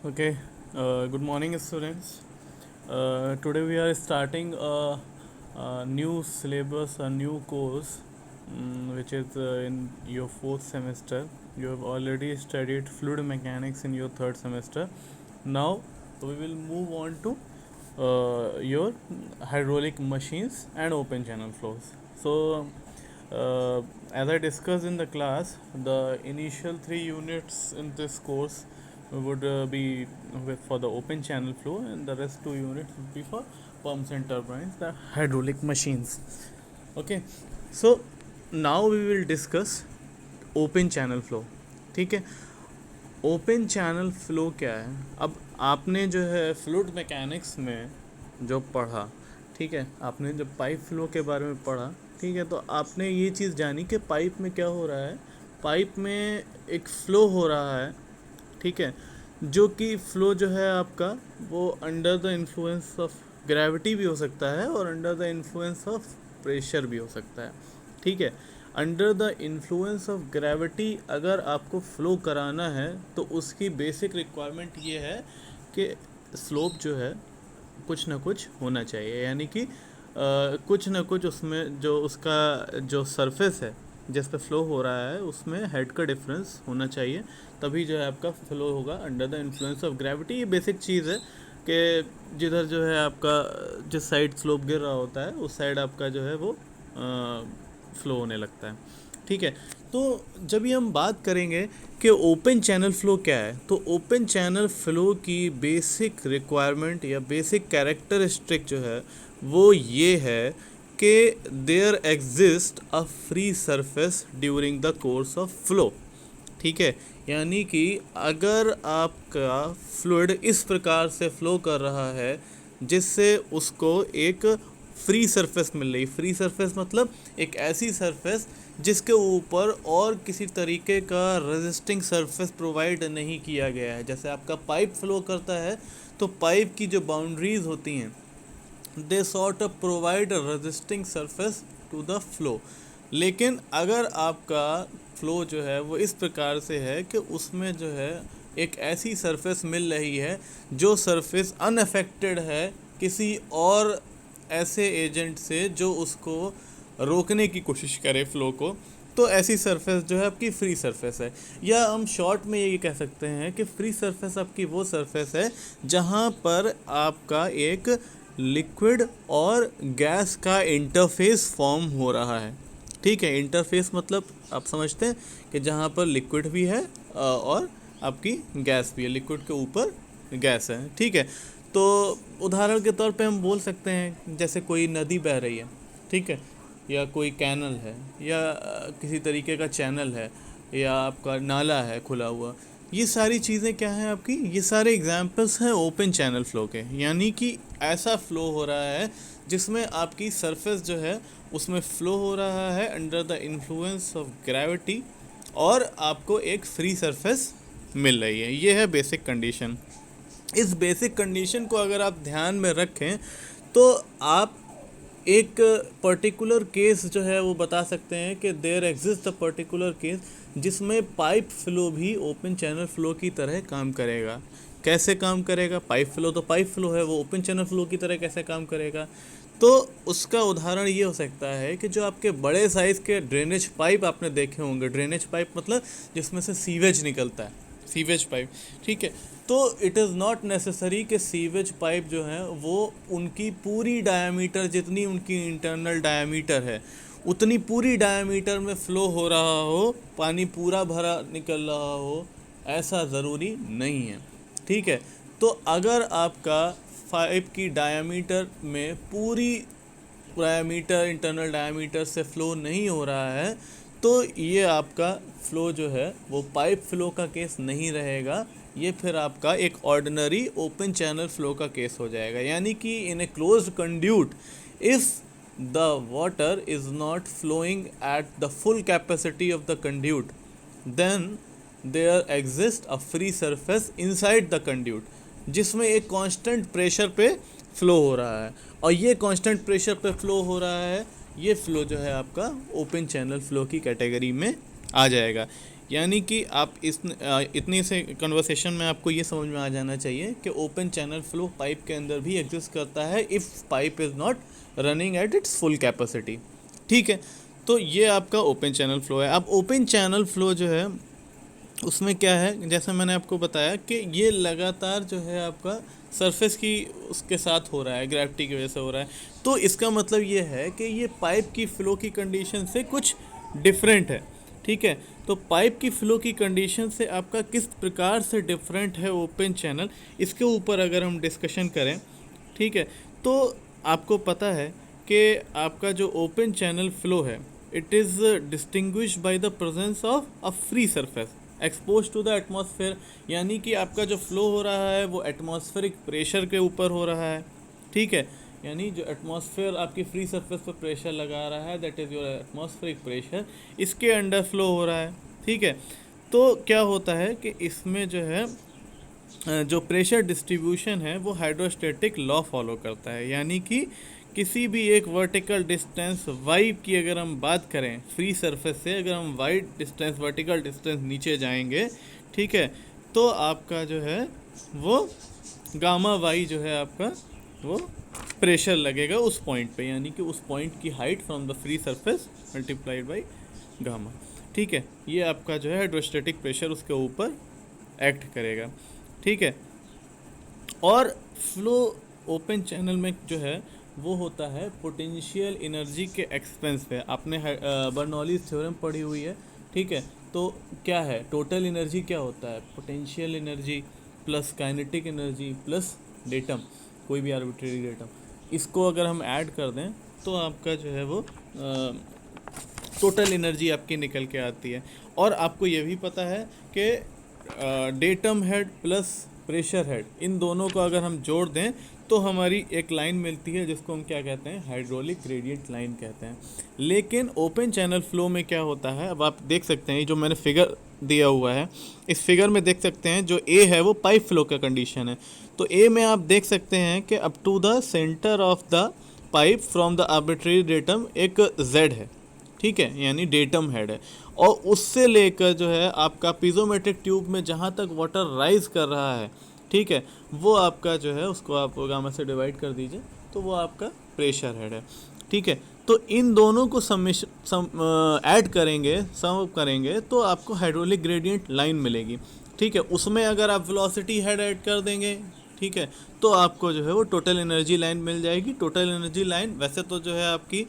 Okay, good morning, students. Today we are starting a new syllabus, a new course, which is in your fourth semester. You have already studied fluid mechanics in your third semester. Now we will move on to your hydraulic machines and open channel flows. So, as I discussed in the class, the initial 3 units in this course would be for the open channel flow, and the rest 2 units would be for pumps and turbines, the hydraulic machines. Okay, so now we will discuss open channel flow. ठीक है, open channel flow क्या है? अब आपने जो है fluid mechanics में जो पढ़ा, ठीक है, आपने जब पाइप फ्लो के बारे में पढ़ा, ठीक है, तो आपने ये चीज़ जानी कि पाइप में क्या हो रहा है. पाइप में एक फ़्लो हो रहा है, ठीक है, जो कि फ़्लो जो है आपका वो under the influence of gravity भी हो सकता है और under the influence of pressure भी हो सकता है. ठीक है, under the influence of gravity अगर आपको फ़्लो कराना है तो उसकी बेसिक रिक्वायरमेंट ये है कि स्लोप जो है कुछ ना कुछ होना चाहिए, यानी कि कुछ ना कुछ उसमें जो उसका जो सरफेस है जिस पे फ्लो हो रहा है उसमें हेड का डिफरेंस होना चाहिए, तभी जो है आपका फ्लो होगा under the influence of gravity. ये बेसिक चीज़ है कि जिधर जो है आपका जिस साइड स्लोप गिर रहा होता है उस साइड आपका जो है वो फ्लो होने लगता है. ठीक है, तो जब ये हम बात करेंगे कि ओपन चैनल फ्लो क्या है, तो ओपन चैनल फ्लो की बेसिक रिक्वायरमेंट या बेसिक कैरेक्टरिस्टिक जो है वो ये है कि there exist a free surface during the course of flow. ठीक है, यानी कि अगर आपका फ्लूइड इस प्रकार से फ्लो कर रहा है जिससे उसको एक फ्री सरफेस मिल रही. फ्री सरफेस मतलब एक ऐसी सरफेस जिसके ऊपर और किसी तरीके का रेजिस्टिंग सरफेस प्रोवाइड नहीं किया गया है. जैसे आपका पाइप फ्लो करता है तो पाइप की जो बाउंड्रीज होती हैं they sort of provide resisting surface to the flow. लेकिन अगर आपका फ्लो जो है वो इस प्रकार से है कि उसमें जो है एक ऐसी सरफेस मिल रही है जो सरफेस अनअफेक्टेड है किसी और ऐसे एजेंट से जो उसको रोकने की कोशिश करे फ़्लो को, तो ऐसी सरफेस जो है आपकी फ्री सरफेस है. या हम शॉर्ट में ये कह सकते हैं कि फ्री सरफेस आपकी वो सरफेस है जहाँ पर आपका एक लिक्विड और गैस का इंटरफेस फॉर्म हो रहा है. ठीक है, इंटरफेस मतलब आप समझते हैं कि जहाँ पर लिक्विड भी है और आपकी गैस भी है, लिक्विड के ऊपर गैस है. ठीक है, तो उदाहरण के तौर पे हम बोल सकते हैं जैसे कोई नदी बह रही है, ठीक है, या कोई कैनल है या किसी तरीके का चैनल है या आपका नाला है खुला हुआ. ये सारी चीज़ें क्या हैं आपकी, ये सारे एग्जांपल्स हैं ओपन चैनल फ्लो के. यानी कि ऐसा फ्लो हो रहा है जिसमें आपकी सरफेस जो है उसमें फ़्लो हो रहा है under the influence of gravity और आपको एक फ्री सरफेस मिल रही है. ये है बेसिक कंडीशन. इस बेसिक कंडीशन को अगर आप ध्यान में रखें तो आप एक पर्टिकुलर केस जो है वो बता सकते हैं कि there exist a particular case जिसमें पाइप फ्लो भी ओपन चैनल फ्लो की तरह काम करेगा. कैसे काम करेगा? पाइप फ्लो तो पाइप फ्लो है, वो ओपन चैनल फ्लो की तरह कैसे काम करेगा? तो उसका उदाहरण ये हो सकता है कि जो आपके बड़े साइज़ के ड्रेनेज पाइप आपने देखे होंगे. ड्रेनेज पाइप मतलब जिसमें से सीवेज निकलता है, सीवेज पाइप. ठीक है, तो इट इज़ नॉट नेसेसरी कि सीवेज पाइप जो है वो उनकी पूरी डायामीटर जितनी उनकी इंटरनल डायामीटर है उतनी पूरी डायामीटर में फ़्लो हो रहा हो, पानी पूरा भरा निकल रहा हो, ऐसा ज़रूरी नहीं है. ठीक है, तो अगर आपका पाइप की डायामीटर में पूरी डायामीटर इंटरनल डायामीटर से फ़्लो नहीं हो रहा है तो ये आपका फ़्लो जो है वो पाइप फ़्लो का केस नहीं रहेगा. ये फिर आपका एक ऑर्डिनरी ओपन चैनल फ़्लो का केस हो जाएगा. यानी कि in a closed conduit if the water is not flowing at the full capacity of the conduit then there exist a free surface inside the conduit जिसमें एक constant pressure पे flow हो रहा है. और ये कांस्टेंट प्रेशर पे flow हो रहा है, ये फ़्लो जो है आपका ओपन चैनल फ़्लो की कैटेगरी में आ जाएगा. यानी कि आप इतनी से कन्वर्सेशन में आपको ये समझ में आ जाना चाहिए कि ओपन चैनल फ्लो पाइप के अंदर भी एग्जिस्ट करता है if pipe is not running at its full capacity. ठीक है, तो ये आपका ओपन चैनल फ्लो है। अब ओपन चैनल फ्लो जो है उसमें क्या है, जैसे मैंने आपको बताया कि ये लगातार जो है आपका सरफेस की उसके साथ हो रहा है, ग्रेविटी की वजह से हो रहा है। तो इसका मतलब ये है कि ये पाइप की फ़्लो की कंडीशन से कुछ डिफरेंट है। ठीक है, तो पाइप की फ़्लो की कंडीशन से आपका किस प्रकार से डिफरेंट है ओपन चैनल, इसके ऊपर अगर हम डिस्कशन करें, ठीक है, तो आपको पता है कि आपका जो ओपन चैनल फ़्लो है it is distinguished by the presence of a free surface expose to the atmosphere. यानी कि आपका जो फ्लो हो रहा है वो एटमॉस्फेरिक प्रेशर के ऊपर हो रहा है। ठीक है, यानी जो एटमॉस्फेयर आपकी फ्री सरफेस पर प्रेशर लगा रहा है that is your atmospheric pressure, इसके अंडर फ्लो हो रहा है। ठीक है, तो क्या होता है कि इसमें जो है जो प्रेशर डिस्ट्रीब्यूशन है वो हाइड्रोस्टैटिक लॉ फॉलो करता है। यानी कि किसी भी एक वर्टिकल डिस्टेंस वाई की अगर हम बात करें फ्री सरफेस से, अगर हम वाई डिस्टेंस वर्टिकल डिस्टेंस नीचे जाएंगे, ठीक है, तो आपका जो है वो गामा वाई जो है आपका वो प्रेशर लगेगा उस पॉइंट पे, यानी कि उस पॉइंट की height from the free surface multiplied by gamma. ठीक है, ये आपका जो है हाइड्रोस्टैटिक प्रेशर उसके ऊपर एक्ट करेगा। ठीक है, और फ्लो ओपन चैनल में जो है वो होता है पोटेंशियल एनर्जी के एक्सपेंस पे। आपने बर्नौलीज थ्योरम पढ़ी हुई है। ठीक है, तो क्या है टोटल एनर्जी, क्या होता है potential energy plus kinetic energy plus datum, कोई भी आर्बिट्रेरी डेटम, इसको अगर हम ऐड कर दें तो आपका जो है वो टोटल एनर्जी आपकी निकल के आती है। और आपको ये भी पता है कि datum head plus pressure head, इन दोनों को अगर हम जोड़ दें तो हमारी एक लाइन मिलती है जिसको हम क्या कहते हैं, हाइड्रोलिक ग्रेडियंट लाइन कहते हैं। लेकिन ओपन चैनल फ्लो में क्या होता है, अब आप देख सकते हैं जो मैंने फिगर दिया हुआ है, इस फिगर में देख सकते हैं जो ए है वो पाइप फ्लो का कंडीशन है। तो ए में आप देख सकते हैं कि up to the centre of the pipe from the arbitrary datum एक जेड है। ठीक है, यानी डेटम हेड है, और उससे लेकर जो है आपका पीजोमेट्रिक ट्यूब में जहाँ तक वाटर राइज कर रहा है, ठीक है, वो आपका जो है उसको आप गामा से डिवाइड कर दीजिए तो वो आपका प्रेशर हेड है। ठीक है, तो इन दोनों को ऐड करेंगे, सम करेंगे तो आपको हाइड्रोलिक ग्रेडियंट लाइन मिलेगी। ठीक है, उसमें अगर आप वेलोसिटी हेड ऐड कर देंगे, ठीक है, तो आपको जो है वो टोटल एनर्जी लाइन मिल जाएगी। टोटल एनर्जी लाइन वैसे तो जो है आपकी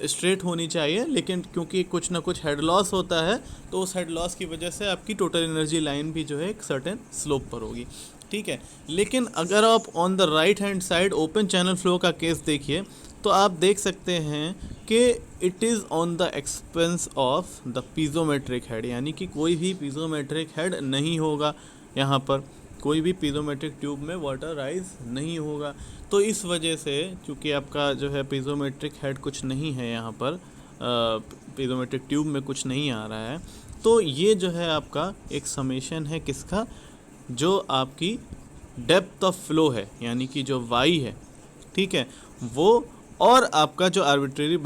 स्ट्रेट होनी चाहिए, लेकिन क्योंकि कुछ ना कुछ हेड लॉस होता है तो उस हेड लॉस की वजह से आपकी टोटल एनर्जी लाइन भी जो है एक सर्टेन स्लोप पर होगी। ठीक है, लेकिन अगर आप on the right hand side open channel flow का केस देखिए तो आप देख सकते हैं कि it is on the expense of the पीजोमेट्रिक head, यानी कि कोई भी पीजोमेट्रिक हेड नहीं होगा, यहाँ पर कोई भी पीजोमेट्रिक ट्यूब में वाटर राइज नहीं होगा। तो इस वजह से चूँकि आपका जो है पीजोमेट्रिक हेड कुछ नहीं है यहाँ पर, पीजोमेट्रिक ट्यूब में कुछ नहीं आ रहा है, तो ये जो है आपका एक समेशन है किसका, जो आपकी डेप्थ ऑफ फ्लो है, यानी कि जो वाई है, ठीक है, वो, और आपका जो आर्बिट्रेरी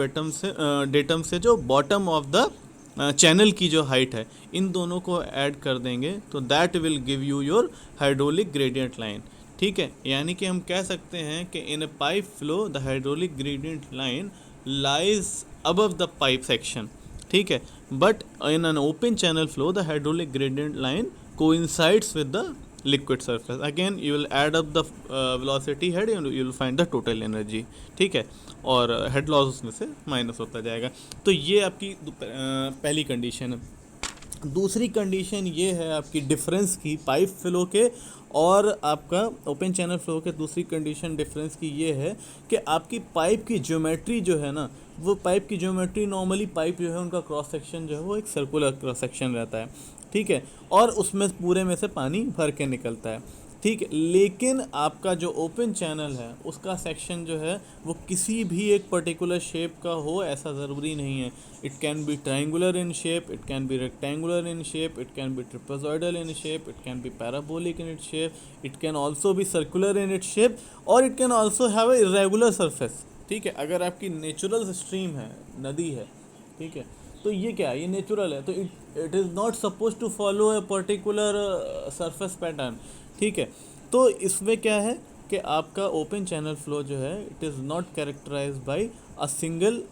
डेटम से जो बॉटम ऑफ द चैनल की जो हाइट है, इन दोनों को ऐड कर देंगे तो that will give you your hydraulic gradient line. ठीक है, यानी कि हम कह सकते हैं कि in a pipe flow the hydraulic gradient line lies above the pipe section. ठीक है, but in an open channel flow the hydraulic gradient line coincides with the liquid surface. Again you will add up the velocity head and you will find the total energy. ठीक है, और head loss उसमें से minus होता जाएगा। तो ये आपकी पहली कंडीशन है। दूसरी कंडीशन ये है आपकी डिफरेंस की पाइप फ्लो के और आपका ओपन चैनल फ्लो के। दूसरी कंडीशन डिफरेंस की ये है कि आपकी पाइप की ज्योमेट्री जो है ना, वो पाइप की ज्योमेट्री नॉर्मली पाइप जो है उनका क्रॉस सेक्शन जो है वो एक सर्कुलर क्रॉस सेक्शन रहता है। ठीक है, और उसमें पूरे में से पानी भर के निकलता है। ठीक है, लेकिन आपका जो ओपन चैनल है उसका सेक्शन जो है वो किसी भी एक पर्टिकुलर शेप का हो ऐसा ज़रूरी नहीं है। It can be triangular in shape, it can be rectangular in shape, it can be trapezoidal in shape, it can be parabolic in it shape, it can also be circular in it shape, और it can also have a irregular surface. ठीक है, अगर आपकी natural stream है, नदी है, ठीक है, तो ये क्या है, ये नेचुरल है, तो it is not suppose to follow a particular surface pattern, ठीक है। तो इसमें क्या है कि आपका ओपन चैनल फ्लो जो है it is not characterize by a single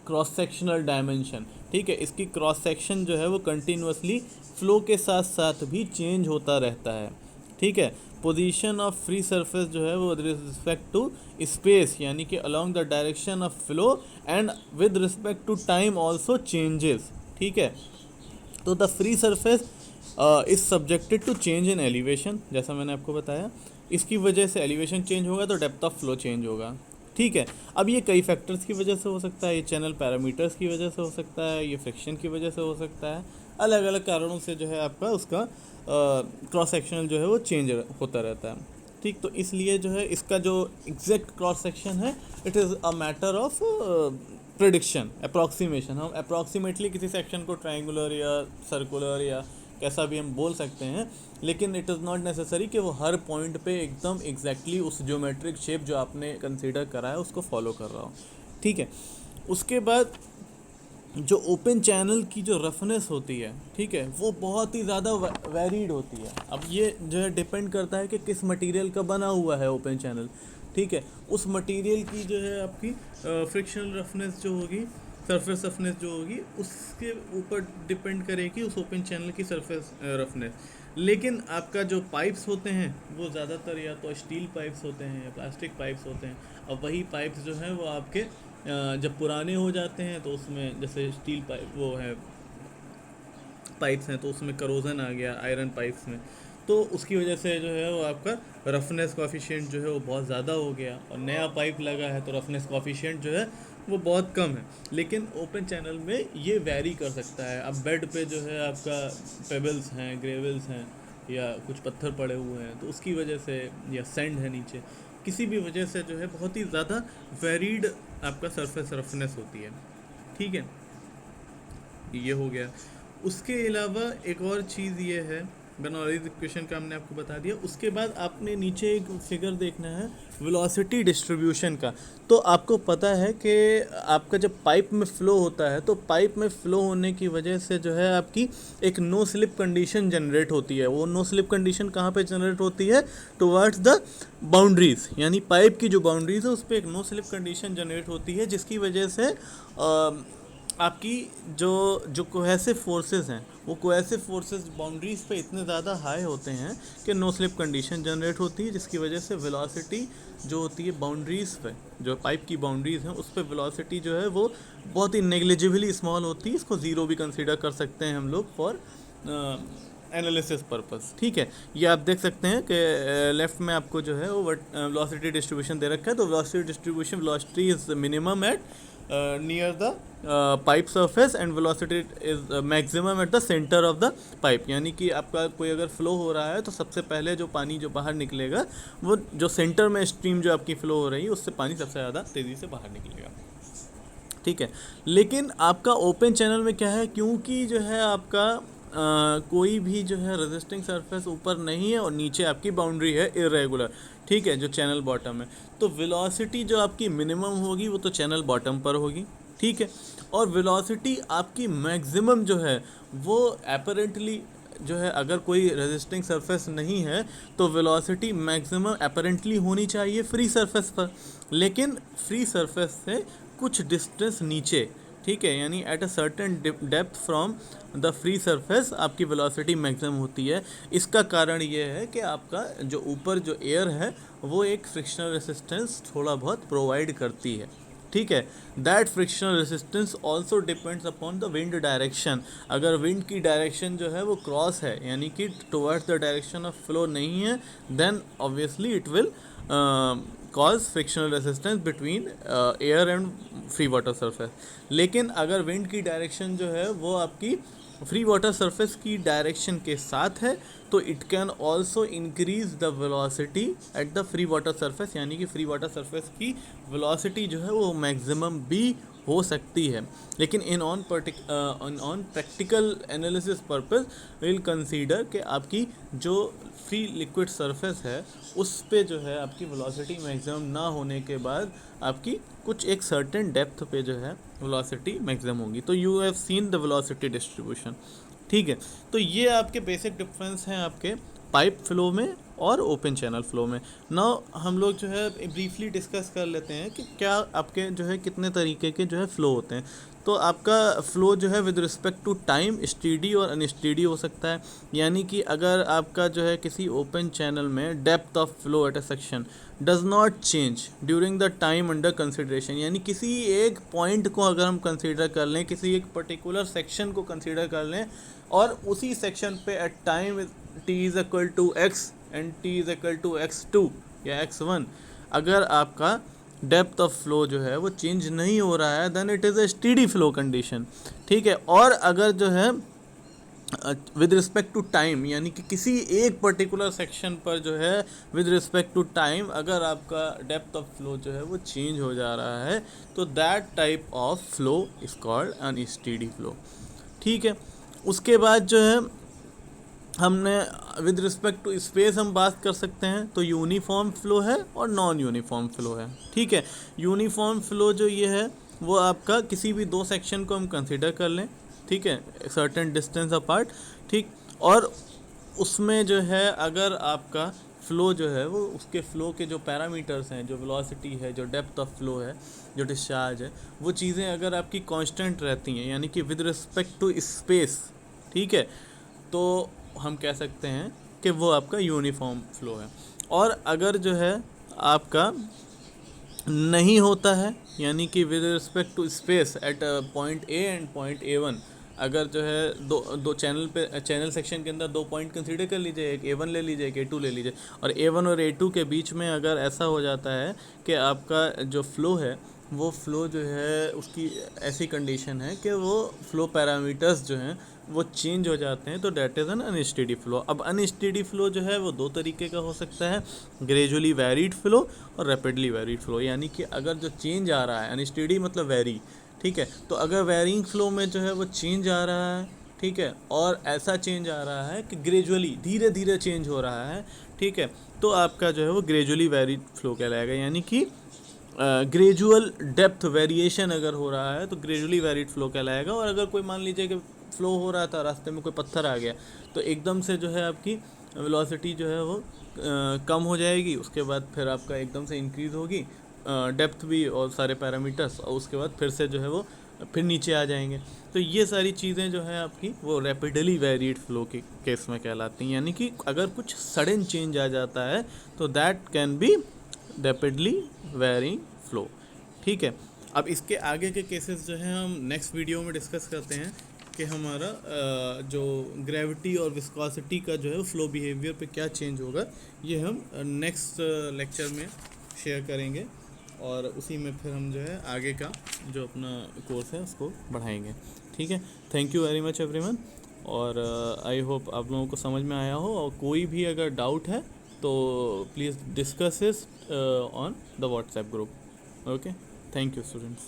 cross sectional dimension, ठीक है। इसकी क्रॉस सेक्शन जो है वो कंटिन्यूसली फ्लो के साथ साथ भी चेंज होता रहता है, ठीक है। पोजीशन ऑफ फ्री सरफेस जो है वो विद रिस्पेक्ट टू स्पेस यानी कि along the direction of flow and with respect to time also changes, ठीक है। तो the free surface is subjected to change in elevation, जैसा मैंने आपको बताया, इसकी वजह से एलिवेशन चेंज होगा तो डेप्थ ऑफ फ्लो चेंज होगा, ठीक है। अब ये कई फैक्टर्स की वजह से हो सकता है, ये चैनल पैरामीटर्स की वजह से हो सकता है, ये फ्रिक्शन की वजह से हो सकता है, अलग अलग कारणों से जो है आपका उसका क्रॉस सेक्शनल जो है वो चेंज होता रहता है, ठीक। तो इसलिए जो है इसका जो एग्जैक्ट क्रॉस सेक्शन है it is a matter of prediction, approximation. हम अप्रॉक्सीमेटली किसी सेक्शन को ट्रायंगुलर या सर्कुलर या कैसा भी हम बोल सकते हैं, लेकिन इट इज़ नॉट नेसेसरी कि वो हर पॉइंट पे एकदम एग्जैक्टली उस ज्योमेट्रिक शेप जो आपने कंसीडर करा है उसको फॉलो कर रहा हो, ठीक है। उसके बाद जो ओपन चैनल की जो रफनेस होती है, ठीक है, वो बहुत ही ज़्यादा वेरीड होती है। अब ये जो है डिपेंड करता है कि किस मटेरियल का बना हुआ है ओपन चैनल, ठीक है। उस मटेरियल की जो है आपकी फ्रिक्शनल रफनेस जो होगी, सरफेस रफनेस जो होगी, उसके ऊपर डिपेंड करेगी उस ओपन चैनल की सरफेस रफनेस। लेकिन आपका जो पाइप्स होते हैं वो ज़्यादातर या तो स्टील पाइप्स होते हैं या प्लास्टिक पाइप्स होते हैं, और वही पाइप्स जो हैं वो आपके जब पुराने हो जाते हैं तो उसमें जैसे स्टील पाइप वो है पाइप्स हैं तो उसमें करोजन आ गया आयरन पाइप्स में, तो उसकी वजह से जो है वो आपका रफनेस कोफिशिएंट जो है वो बहुत ज़्यादा हो गया, और नया पाइप लगा है तो रफनेस कोफिशिएंट जो है वो बहुत कम है। लेकिन ओपन चैनल में ये वैरी कर सकता है। अब बेड पे जो है आपका पेबल्स हैं, ग्रेवल्स हैं, या कुछ पत्थर पड़े हुए हैं तो उसकी वजह से, या सैंड है नीचे, किसी भी वजह से जो है बहुत ही ज़्यादा वेरीड आपका सरफेस रफनेस होती है, ठीक है। ये हो गया। उसके अलावा एक और चीज़ ये है, बर्नौलीज़ इक्वेशन का हमने आपको बता दिया। उसके बाद आपने नीचे एक फिगर देखना है वेलोसिटी डिस्ट्रीब्यूशन का। तो आपको पता है कि आपका जब पाइप में फ़्लो होता है तो पाइप में फ़्लो होने की वजह से जो है आपकी एक नो स्लिप कंडीशन जनरेट होती है। वो नो स्लिप कंडीशन कहाँ पे जनरेट होती है? टुवर्ड्स द बाउंड्रीज़, यानी पाइप की जो बाउंड्रीज़ है उस पर एक नो स्लिप कंडीशन जनरेट होती है, जिसकी वजह से आपकी जो जो कोहेसिव फोर्सेस हैं वो कोहेसिव फोर्सेस बाउंड्रीज़ पे इतने ज़्यादा हाई होते हैं कि नो स्लिप कंडीशन जनरेट होती है, जिसकी वजह से वेलोसिटी जो होती है बाउंड्रीज़ पे, जो पाइप की बाउंड्रीज़ हैं उस पर वेलोसिटी जो है वो बहुत ही नेग्लिजिबली स्मॉल होती है। इसको ज़ीरो भी कंसीडर कर सकते हैं हम लोग फॉर एनालिसिस पर्पस, ठीक है। ये आप देख सकते हैं कि लेफ़्ट में आपको जो है वो वेलोसिटी डिस्ट्रीब्यूशन दे रखा है। तो velocity distribution, velocity is minimum at near the pipe surface and velocity is maximum at the center of the pipe, यानी कि आपका कोई अगर फ्लो हो रहा है तो सबसे पहले जो पानी जो बाहर निकलेगा वो जो सेंटर में स्ट्रीम जो आपकी फ़्लो हो रही है उससे पानी सबसे ज़्यादा तेज़ी से बाहर निकलेगा, ठीक है। लेकिन आपका ओपन चैनल में क्या है, क्योंकि जो है आपका कोई भी जो है रेजिस्टिंग सरफेस ऊपर नहीं है और नीचे आपकी बाउंड्री है इरेगुलर, ठीक है, जो चैनल बॉटम है, तो वेलोसिटी जो आपकी मिनिमम होगी वो तो चैनल बॉटम पर होगी, ठीक है। और वेलोसिटी आपकी मैक्सिमम जो है वो एपरेंटली जो है, अगर कोई रेजिस्टिंग सरफेस नहीं है तो वेलोसिटी मैक्सिमम एपरेंटली होनी चाहिए फ्री सरफेस पर, लेकिन फ्री सरफेस से कुछ डिस्टेंस नीचे, ठीक है, यानी at a certain depth from the free surface आपकी वेलोसिटी मैक्सिमम होती है। इसका कारण ये है कि आपका जो ऊपर जो एयर है वो एक फ्रिक्शनल रेसिस्टेंस थोड़ा बहुत प्रोवाइड करती है, ठीक है। That frictional resistance also depends upon the wind direction. अगर विंड की डायरेक्शन जो है वो क्रॉस है, यानी कि towards the direction of flow नहीं है, then obviously it will cause frictional resistance between air and free water surface. लेकिन अगर विंड की डायरेक्शन जो है वो आपकी फ्री वाटर सरफेस की डायरेक्शन के साथ है तो it can also increase the velocity at the free water surface, यानी कि फ्री वाटर सरफेस की वेलोसिटी जो है वो मैक्सिमम भी हो सकती है, लेकिन in on practical analysis purpose will consider कि आपकी जो फ्री लिक्विड सरफेस है उस पे जो है आपकी वेलोसिटी मैक्सिमम ना होने के बाद आपकी कुछ एक सर्टेन डेप्थ पे जो है वेलोसिटी मैक्सिमम होगी। तो you have seen the velocity distribution. ठीक है, तो ये आपके बेसिक डिफरेंस हैं आपके पाइप फ्लो में और ओपन चैनल फ्लो में। नाउ हम लोग जो है ब्रीफली डिस्कस कर लेते हैं कि क्या आपके जो है कितने तरीके के जो है फ़्लो होते हैं। तो आपका फ़्लो जो है with respect to time steady और अनस्टेडी हो सकता है। यानी कि अगर आपका जो है किसी ओपन चैनल में depth of flow at a section does not change during the time under consideration, यानी किसी एक पॉइंट को अगर हम कंसीडर कर लें, किसी एक पर्टिकुलर सेक्शन को कंसीडर कर लें और उसी सेक्शन पे at time T is equal to X and T is equal to x2 या x1, अगर आपका डेप्थ ऑफ फ्लो जो है वो चेंज नहीं हो रहा है then it is a steady flow condition. ठीक है, और अगर जो है विद रिस्पेक्ट टू टाइम, यानी कि किसी एक पर्टिकुलर सेक्शन पर जो है विद रिस्पेक्ट टू टाइम अगर आपका डेप्थ ऑफ फ्लो जो है वो चेंज हो जा रहा है तो that type of flow is called unsteady flow. ठीक है, उसके बाद जो है हमने विद रिस्पेक्ट टू स्पेस हम बात कर सकते हैं, तो यूनिफॉर्म फ्लो है और नॉन यूनिफॉर्म फ्लो है। ठीक है, यूनिफॉर्म फ्लो जो ये है वो आपका किसी भी दो सेक्शन को हम कंसिडर कर लें, ठीक है, सर्टेन डिस्टेंस अपार्ट, ठीक, और उसमें जो है अगर आपका फ़्लो जो है वो उसके फ़्लो के जो पैरामीटर्स हैं, जो वेलोसिटी है, जो डेप्थ ऑफ फ्लो है, जो डिस्चार्ज है, वो चीज़ें अगर आपकी कांस्टेंट रहती हैं, यानी कि विद रिस्पेक्ट टू स्पेस, ठीक है, तो हम कह सकते हैं कि वो आपका यूनिफॉर्म फ्लो है। और अगर जो है आपका नहीं होता है, यानी कि with respect to space at point A and point A1, अगर जो है दो चैनल सेक्शन के अंदर दो पॉइंट कंसीडर कर लीजिए, एक A1 ले लीजिए, एक A2 ले लीजिए, और A1 और A2 के बीच में अगर ऐसा हो जाता है कि आपका जो फ्लो है वो फ्लो जो है उसकी ऐसी कंडीशन है कि वो फ्लो पैरामीटर्स जो हैं वो चेंज हो जाते हैं, तो that is an unsteady flow. अब अनस्टेडी फ्लो जो है वो दो तरीके का हो सकता है, ग्रेजुअली वैरीड फ्लो और रैपिडली वैरीड फ्लो। यानी कि अगर जो चेंज आ रहा है, अनस्टेडी मतलब वैरी, ठीक है, तो अगर वैरिंग फ्लो में जो है वो चेंज आ रहा है, ठीक है, और ऐसा चेंज आ रहा है कि ग्रेजुअली धीरे धीरे चेंज हो रहा है, ठीक है, तो आपका जो है वो ग्रेजुअली वैरीड फ्लो कहलाएगा। यानी कि ग्रेजुअल डेप्थ वेरिएशन अगर हो रहा है तो ग्रेजुअली वैरीड फ्लो कहलाएगा। और अगर कोई मान लीजिए कि फ्लो हो रहा था, रास्ते में कोई पत्थर आ गया, तो एकदम से जो है आपकी वेलोसिटी जो है वो कम हो जाएगी, उसके बाद फिर आपका एकदम से इंक्रीज़ होगी डेप्थ भी और सारे पैरामीटर्स, और उसके बाद फिर से जो है वो फिर नीचे आ जाएंगे। तो ये सारी चीज़ें जो है आपकी वो रैपिडली वेरीड फ्लो के केस में कहलाती हैं। यानी कि अगर कुछ सडन चेंज आ जाता है तो that can be rapidly varying flow. ठीक है, अब इसके आगे के केसेस जो हैं हम नेक्स्ट वीडियो में डिस्कस करते हैं कि हमारा जो ग्रेविटी और विस्कोसिटी का जो है फ्लो बिहेवियर पे क्या चेंज होगा, ये हम नेक्स्ट लेक्चर में शेयर करेंगे, और उसी में फिर हम जो है आगे का जो अपना कोर्स है उसको बढ़ाएंगे। ठीक है, thank you very much everyone, और आई होप आप लोगों को समझ में आया हो, और कोई भी अगर डाउट है तो प्लीज़ डिस्कस इस on the WhatsApp group. Okay, thank you students.